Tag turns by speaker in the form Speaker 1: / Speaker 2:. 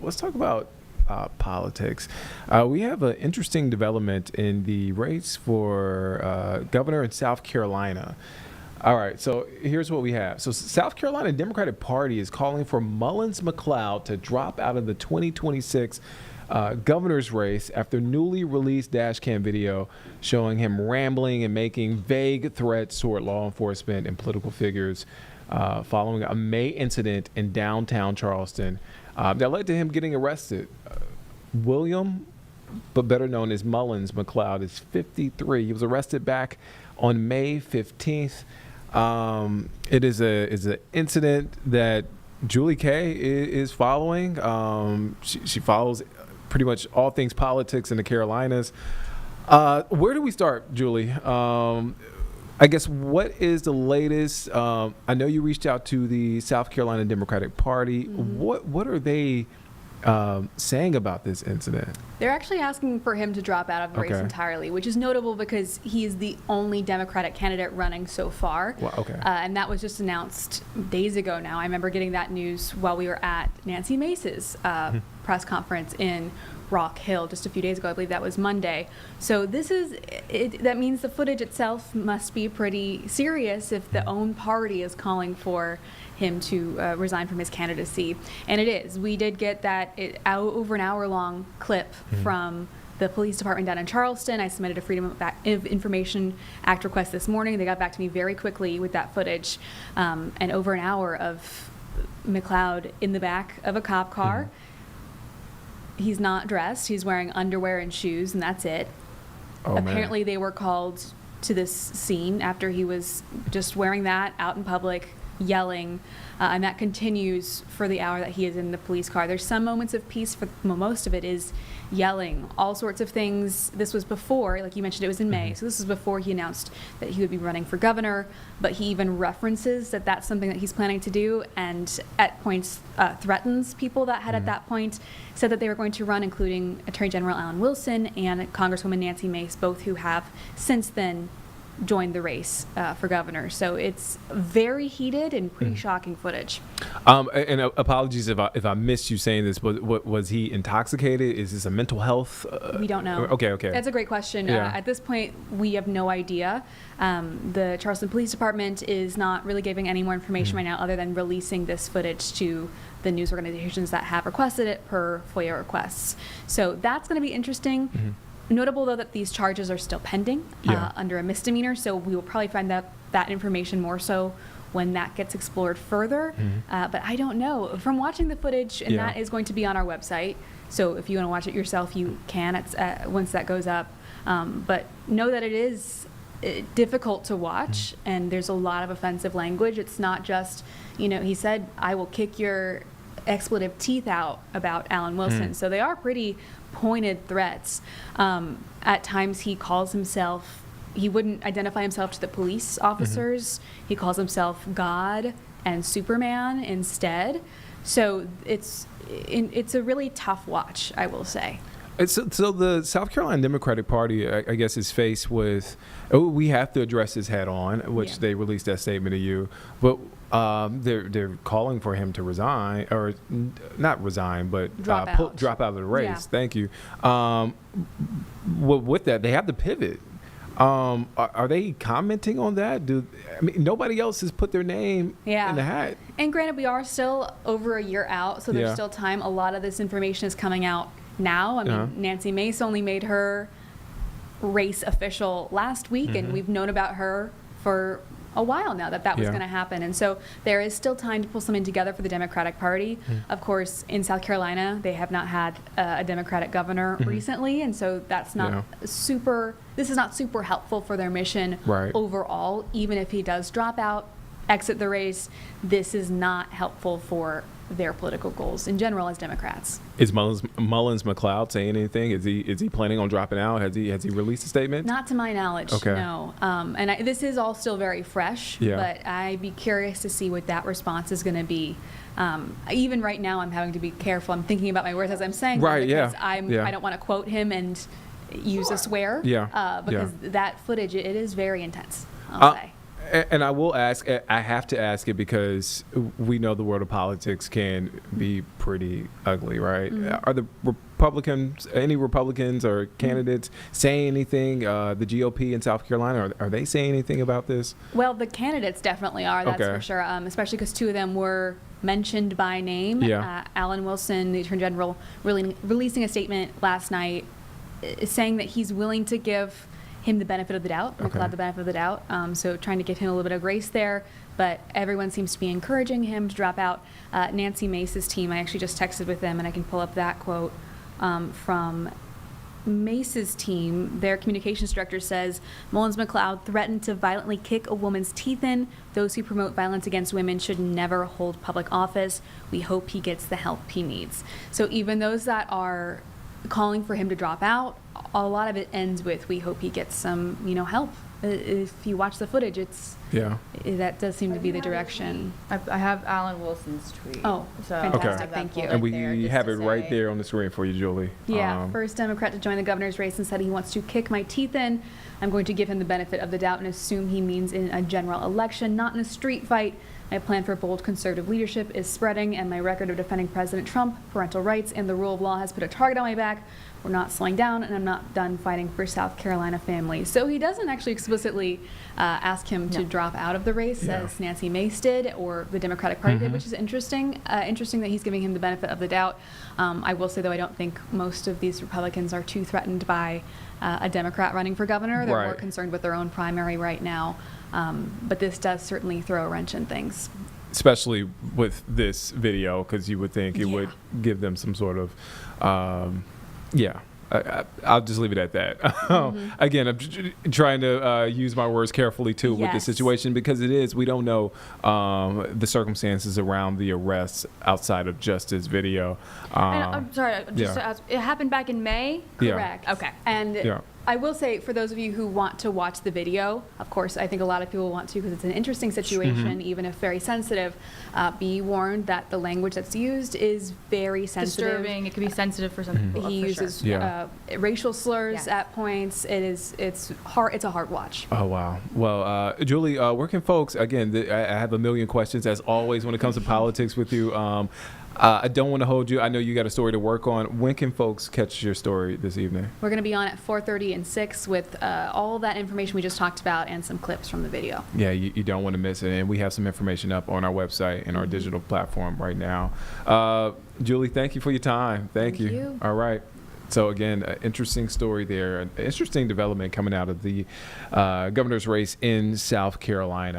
Speaker 1: Let's talk about politics. We have an interesting development in the race for governor in South Carolina. All right, so here's what we have. So South Carolina Democratic Party is calling for Mullins McLeod to drop out of the 2026 governor's race after newly released dashcam video showing him rambling and making vague threats toward law enforcement and political figures following a May incident in downtown Charleston that led to him getting arrested. William, but better known as Mullins McLeod, is 53. He was arrested back on May 15th. It is an incident that Julie Kay is following. She follows pretty much all things politics in the Carolinas. Where do we start, Julie? I guess, what is the latest? I know you reached out to the South Carolina Democratic Party. Mm-hmm. What are they saying about this incident?
Speaker 2: They're actually asking for him to drop out of the race entirely, which is notable because he is the only Democratic candidate running so far.
Speaker 1: Well,
Speaker 2: and that was just announced days ago now. I remember getting that news while we were at Nancy Mace's press conference in Rock Hill just a few days ago. I believe that was Monday. So that means the footage itself must be pretty serious if the own party is calling for him to resign from his candidacy. And it is. We did get that over an hour-long clip from the police department down in Charleston. I submitted a Freedom of Information Act request this morning. They got back to me very quickly with that footage. And over an hour of McLeod in the back of a cop car. He's not dressed. He's wearing underwear and shoes, and that's it. Apparently, they were called to this scene after he was just wearing that out in public, yelling, and that continues for the hour that he is in the police car. There's some moments of peace, for most of it is yelling, all sorts of things. This was before, like you mentioned, it was in May, so this is before he announced that he would be running for governor, but he even references that that's something that he's planning to do, and at points threatens people that had at that point said that they were going to run, including Attorney General Alan Wilson and Congresswoman Nancy Mace, both who have since then joined the race for governor. So it's very heated and pretty shocking footage.
Speaker 1: And apologies if I missed you saying this, but was he intoxicated? Is this a mental health?
Speaker 2: We don't know.
Speaker 1: Okay.
Speaker 2: That's a great question.
Speaker 1: Yeah.
Speaker 2: At this point, we have no idea. The Charleston Police Department is not really giving any more information right now other than releasing this footage to the news organizations that have requested it per FOIA requests. So that's going to be interesting. Notable, though, that these charges are still pending under a misdemeanor, so we will probably find that information more so when that gets explored further. But I don't know. From watching the footage, and that is going to be on our website, so if you want to watch it yourself, you can once that goes up. But know that it is difficult to watch, and there's a lot of offensive language. It's not just, he said, "I will kick your expletive teeth out" about Alan Wilson. So they are pretty pointed threats. At times he calls himself, he wouldn't identify himself to the police officers. He calls himself God and Superman instead. So it's a really tough watch, I will say.
Speaker 1: So the South Carolina Democratic Party, I guess, is faced with, we have to address this head on, which they released that statement to you, but they're calling for him to resign, or not resign, but drop out of the race. Yeah. Thank you. With that, they have to pivot. Are they commenting on that? Nobody else has put their name in the hat.
Speaker 2: And granted, we are still over a year out, so there's still time. A lot of this information is coming out now. I mean, Nancy Mace only made her race official last week, and we've known about her for a while now that was going to happen. And so there is still time to pull something together for the Democratic Party. Of course, in South Carolina, they have not had a Democratic governor recently, and so that's not this is not super helpful for their mission overall. Even if he does drop out, exit the race, this is not helpful for their political goals in general as Democrats.
Speaker 1: Is Mullins McLeod saying anything? Is he planning on dropping out? Has he released a statement?
Speaker 2: Not to my knowledge, no. And this is all still very fresh, but I'd be curious to see what that response is going to be. Even right now, I'm having to be careful. I'm thinking about my words as I'm saying them because I don't want to quote him and use a swear because that footage, it is very intense, I'll say.
Speaker 1: And I will ask, I have to ask it because we know the world of politics can be pretty ugly, right? Are the any Republicans or candidates saying anything, the GOP in South Carolina, are they saying anything about this?
Speaker 2: Well, the candidates definitely are, that's
Speaker 1: Okay.
Speaker 2: for sure, especially because two of them were mentioned by name.
Speaker 1: Yeah.
Speaker 2: Alan Wilson, the Attorney General, releasing a statement last night saying that he's willing to give him the benefit of the doubt,
Speaker 1: Okay.
Speaker 2: McLeod the benefit of the doubt, so trying to give him a little bit of grace there, but everyone seems to be encouraging him to drop out. Nancy Mace's team, I actually just texted with them, and I can pull up that quote from Mace's team. Their communications director says, Mullins McLeod threatened to violently kick a woman's teeth in. Those who promote violence against women should never hold public office. We hope he gets the help he needs. So even those that are calling for him to drop out, a lot of it ends with, we hope he gets some, help. If you watch the footage, that does seem to be the direction.
Speaker 3: I have Alan Wilson's tweet.
Speaker 2: Oh,
Speaker 3: so
Speaker 2: fantastic.
Speaker 3: I have that
Speaker 2: Thank you.
Speaker 3: pulled
Speaker 1: And
Speaker 3: up
Speaker 1: we
Speaker 3: there just
Speaker 1: have
Speaker 3: to
Speaker 1: it right
Speaker 3: say-
Speaker 1: there on the screen for you, Julie.
Speaker 2: Yeah, first Democrat to join the governor's race and said he wants to kick my teeth in. I'm going to give him the benefit of the doubt and assume he means in a general election, not in a street fight. My plan for bold conservative leadership is spreading, and my record of defending President Trump, parental rights, and the rule of law has put a target on my back. We're not slowing down, and I'm not done fighting for South Carolina families. So he doesn't actually explicitly ask him to drop out of the race, as Nancy Mace did, or the Democratic Party did, which is interesting. Interesting that he's giving him the benefit of the doubt. I will say, though, I don't think most of these Republicans are too threatened by a Democrat running for governor. They're more concerned with their own primary right now. But this does certainly throw a wrench in things.
Speaker 1: Especially with this video, because you would think it would give them some sort of, I'll just leave it at that. Again, I'm trying to use my words carefully, too, with this situation, because we don't know the circumstances around the arrests outside of just this video.
Speaker 3: And I'm sorry, just to ask, it happened back in May?
Speaker 2: Correct.
Speaker 3: Okay.
Speaker 2: And I will say, for those of you who want to watch the video, of course, I think a lot of people want to because it's an interesting situation, even if very sensitive. Be warned that the language that's used is very sensitive.
Speaker 3: Disturbing. It could be sensitive for some people.
Speaker 2: He
Speaker 3: for
Speaker 2: uses
Speaker 3: sure.
Speaker 2: racial slurs at points. It's hard. It's a hard watch.
Speaker 1: Oh, wow. Well, Julie, where can folks, again, I have a million questions, as always, when it comes to politics with you. I don't want to hold you. I know you got a story to work on. When can folks catch your story this evening?
Speaker 2: We're going to be on at 4:30 and 6 with all that information we just talked about and some clips from the video.
Speaker 1: Yeah, you don't want to miss it. And we have some information up on our website and our digital platform right now. Julie, thank you for your time. Thank you. All right. So, again, an interesting story there, an interesting development coming out of the governor's race in South Carolina.